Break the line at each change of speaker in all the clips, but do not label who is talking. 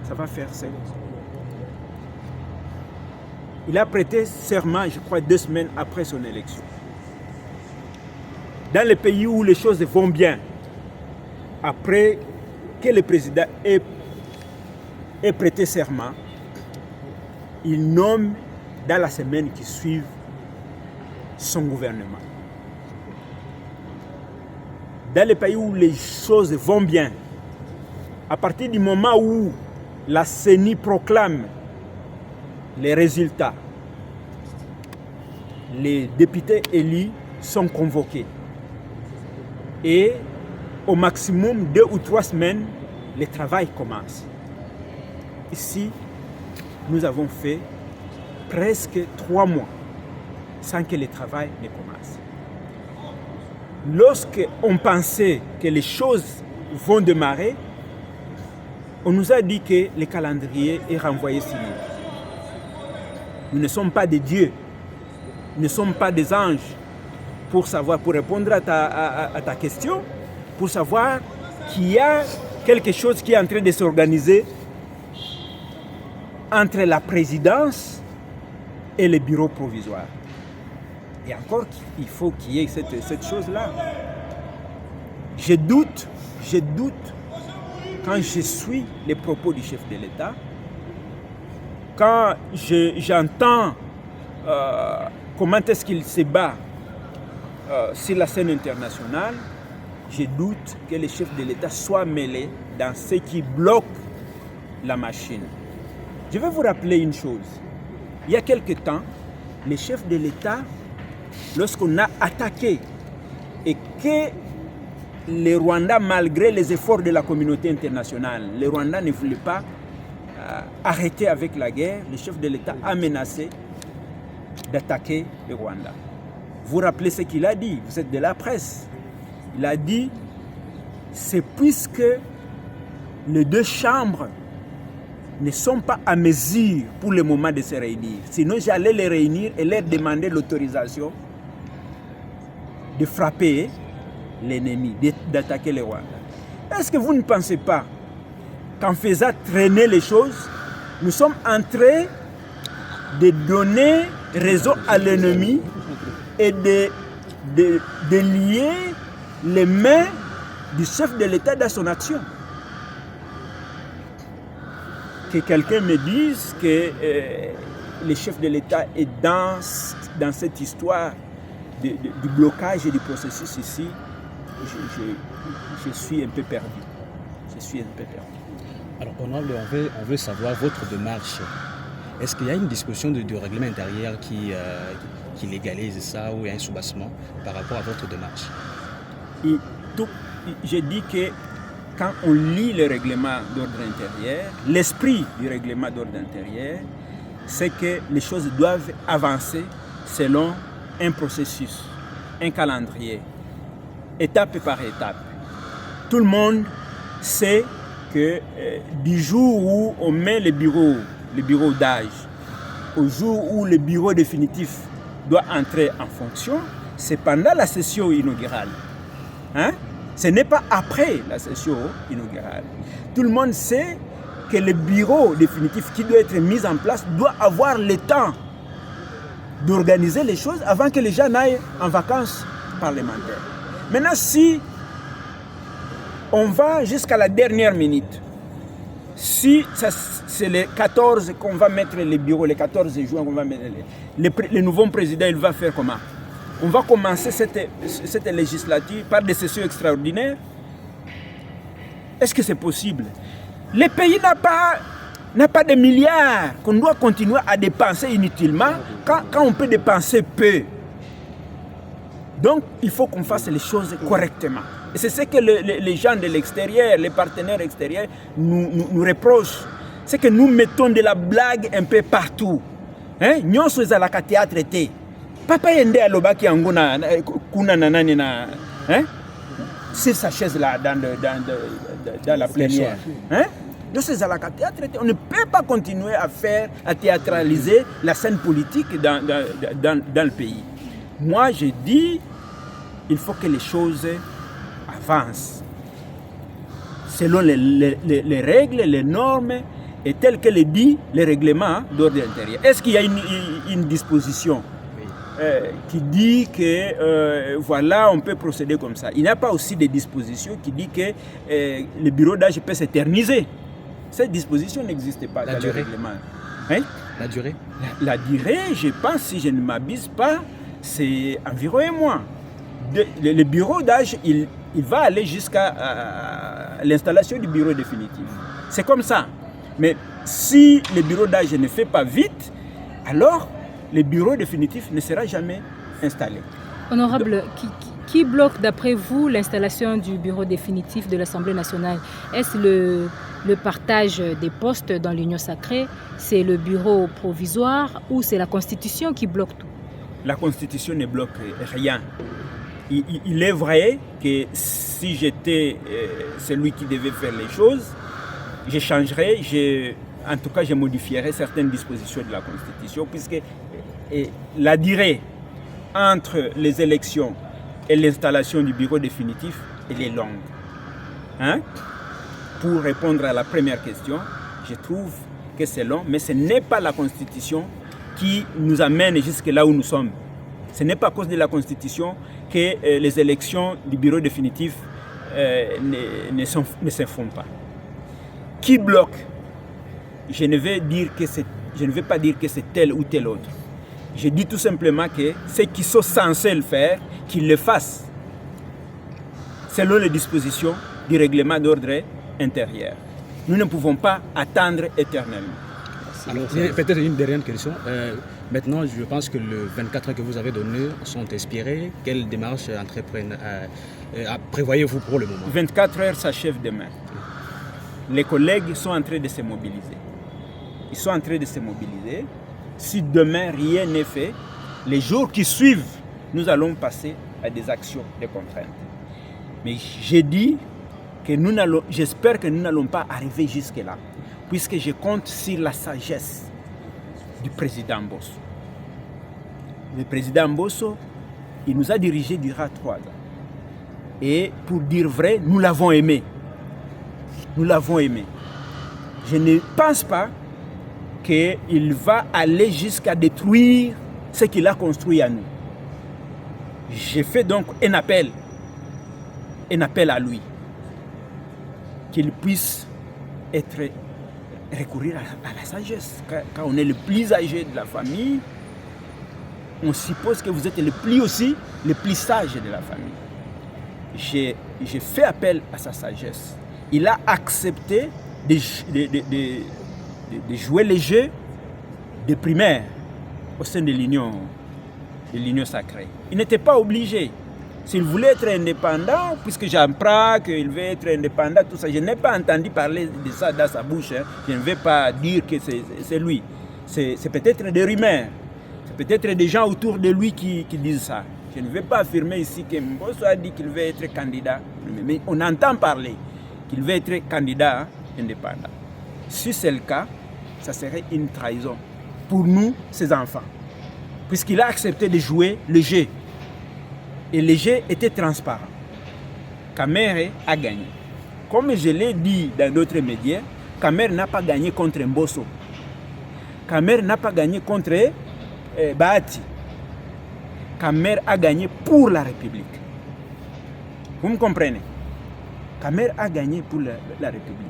ça va faire 5 ans. Il a prêté serment, je crois, 2 semaines après son élection. Dans les pays où les choses vont bien, après que le président ait prêté serment, il nomme dans la semaine qui suit son gouvernement. Dans les pays où les choses vont bien, à partir du moment où la CENI proclame les résultats, les députés élus sont convoqués. Et au maximum 2 ou 3 semaines, le travail commence. Ici, nous avons fait presque 3 mois sans que le travail ne commence. Lorsqu'on pensait que les choses vont démarrer, on nous a dit que le calendrier est renvoyé sur nous. Nous ne sommes pas des dieux, nous ne sommes pas des anges pour répondre à ta question, pour savoir qu'il y a quelque chose qui est en train de s'organiser entre la présidence et le bureau provisoire. Et encore, il faut qu'il y ait cette chose-là. Je doute quand je suis les propos du chef de l'État, quand j'entends comment est-ce qu'il se bat sur la scène internationale, je doute que le chef de l'État soit mêlé dans ce qui bloque la machine. Je vais vous rappeler une chose. Il y a quelque temps, le chef de l'État, lorsqu'on a attaqué et que le Rwanda, malgré les efforts de la communauté internationale, le Rwanda ne voulait pas arrêter avec la guerre, le chef de l'État a menacé d'attaquer le Rwanda. Vous rappelez ce qu'il a dit, vous êtes de la presse. Il a dit, c'est puisque les 2 chambres ne sont pas à mesure pour le moment de se réunir. Sinon, j'allais les réunir et leur demander l'autorisation de frapper l'ennemi, d'attaquer le Rwanda. Est-ce que vous ne pensez pas qu'en faisant traîner les choses, nous sommes en train de donner raison à l'ennemi et de lier les mains du chef de l'État dans son action? Que quelqu'un me dise que le chef de l'État est dans cette histoire du blocage et du processus ici, je suis un peu perdu. Je suis un peu perdu.
Alors, on veut savoir votre démarche. Est-ce qu'il y a une discussion du règlement intérieur qui légalise ça ou il y a un soubassement par rapport à votre démarche?
Je dis que quand on lit le règlement d'ordre intérieur, l'esprit du règlement d'ordre intérieur, c'est que les choses doivent avancer selon un processus, un calendrier, étape par étape. Tout le monde sait que du jour où on met le bureau d'âge, au jour où le bureau définitif doit entrer en fonction, c'est pendant la session inaugurale. Ce n'est pas après la session inaugurale. Tout le monde sait que le bureau définitif qui doit être mis en place doit avoir le temps d'organiser les choses avant que les gens n'aillent en vacances parlementaires. Maintenant, si on va jusqu'à la dernière minute, si c'est le 14 qu'on va mettre les bureaux, le 14 juin qu'on va mettre le nouveau président, il va faire comment? On va commencer cette législature par des sessions extraordinaires. Est-ce que c'est possible? Le pays n'a pas de milliards qu'on doit continuer à dépenser inutilement quand on peut dépenser peu. Donc, il faut qu'on fasse les choses correctement. Et c'est ce que les gens de l'extérieur, les partenaires extérieurs nous reprochent. C'est que nous mettons de la blague un peu partout. Nous sommes à la théâtre. Papa yende alobaki anguna kuna nanani na sur sa chaise là dans la plénière. Donc c'est à la théâtre. On ne peut pas continuer à théâtraliser la scène politique dans le pays. Moi je dis il faut que les choses avancent selon les règles, les normes est tel que le dit le règlement d'ordre intérieur. Est-ce qu'il y a une disposition qui dit que voilà, on peut procéder comme ça? Il n'y a pas aussi des dispositions qui disent que le bureau d'âge peut s'éterniser. Cette disposition n'existe pas dans le règlement. Hein?
La durée?
La durée, je pense, si je ne m'abuse pas, c'est environ un mois. Le bureau d'âge, il va aller jusqu'à l'installation du bureau définitif. C'est comme ça. Mais si le bureau d'âge ne fait pas vite, alors le bureau définitif ne sera jamais installé.
Honorable, qui bloque d'après vous l'installation du bureau définitif de l'Assemblée nationale? Est-ce le partage des postes dans l'Union sacrée? C'est le bureau provisoire ou c'est la Constitution qui bloque tout?
La Constitution ne bloque rien. Il est vrai que si j'étais celui qui devait faire les choses, je changerais, en tout cas je modifierais certaines dispositions de la Constitution, puisque la durée entre les élections et l'installation du bureau définitif, elle est longue. Hein? Pour répondre à la première question, je trouve que c'est long, mais ce n'est pas la Constitution qui nous amène jusque là où nous sommes. Ce n'est pas à cause de la Constitution que les élections du bureau définitif ne se font pas. Qui bloque? Je ne vais pas dire que c'est tel ou tel autre. Je dis tout simplement que ceux qui sont censés le faire, qu'ils le fassent selon les dispositions du règlement d'ordre intérieur. Nous ne pouvons pas attendre éternellement.
Alors, peut-être une dernière question. Maintenant, je pense que les 24 heures que vous avez données sont expirées. Quelle démarche prévoyez-vous pour le moment? 24
heures s'achèvent demain. Les collègues sont en train de se mobiliser. Ils sont en train de se mobiliser. Si demain rien n'est fait, les jours qui suivent, nous allons passer à des actions de contrainte. Mais j'ai dit que j'espère que nous n'allons pas arriver jusque-là, puisque je compte sur la sagesse du président Mbosso. Le président Mbosso, il nous a dirigés durant 3 ans. Et pour dire vrai, nous l'avons aimé. Nous l'avons aimé. Je ne pense pas qu'il va aller jusqu'à détruire ce qu'il a construit à nous. J'ai fait donc un appel à lui, qu'il puisse recourir à la sagesse. Quand on est le plus âgé de la famille, on suppose que vous êtes le plus sage de la famille. J'ai fait appel à sa sagesse. Il a accepté de jouer les jeux de primaire au sein de l'Union sacrée. Il n'était pas obligé. S'il voulait être indépendant, puisque j'apprends qu'il veut être indépendant, tout ça, je n'ai pas entendu parler de ça dans sa bouche. Hein. Je ne vais pas dire que c'est lui. C'est peut-être des rumeurs. C'est peut-être des gens autour de lui qui disent ça. Je ne vais pas affirmer ici que Mbosso a dit qu'il veut être candidat. Mais on entend parler qu'il veut être candidat indépendant. Si c'est le cas, ça serait une trahison pour nous, ses enfants. Puisqu'il a accepté de jouer le jeu. Et le jeu était transparent. Kamere a gagné. Comme je l'ai dit dans d'autres médias, Kamere n'a pas gagné contre Mbosso. Kamere n'a pas gagné contre Bahati. Kamere a gagné pour la République. Vous me comprenez? Kamere a gagné pour la République.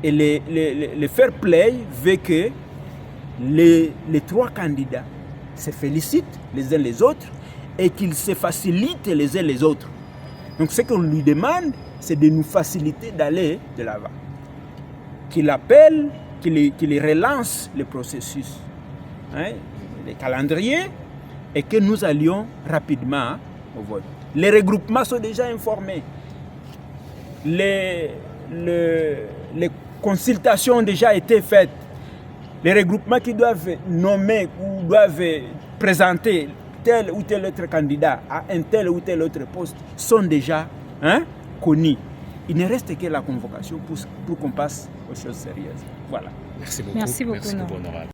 Et le fair play veut que les 3 candidats se félicitent les uns les autres et qu'ils se facilitent les uns les autres. Donc ce qu'on lui demande, c'est de nous faciliter d'aller de l'avant. Qu'il appelle, qu'il relance le processus, hein, le calendrier, et que nous allions rapidement au vote. Les regroupements sont déjà informés. Les consultations ont déjà été faites. Les regroupements qui doivent nommer ou doivent présenter tel ou tel autre candidat à un tel ou tel autre poste sont déjà connus. Il ne reste que la convocation pour qu'on passe aux choses sérieuses. Voilà.
Merci beaucoup.
Merci beaucoup.
Honorable.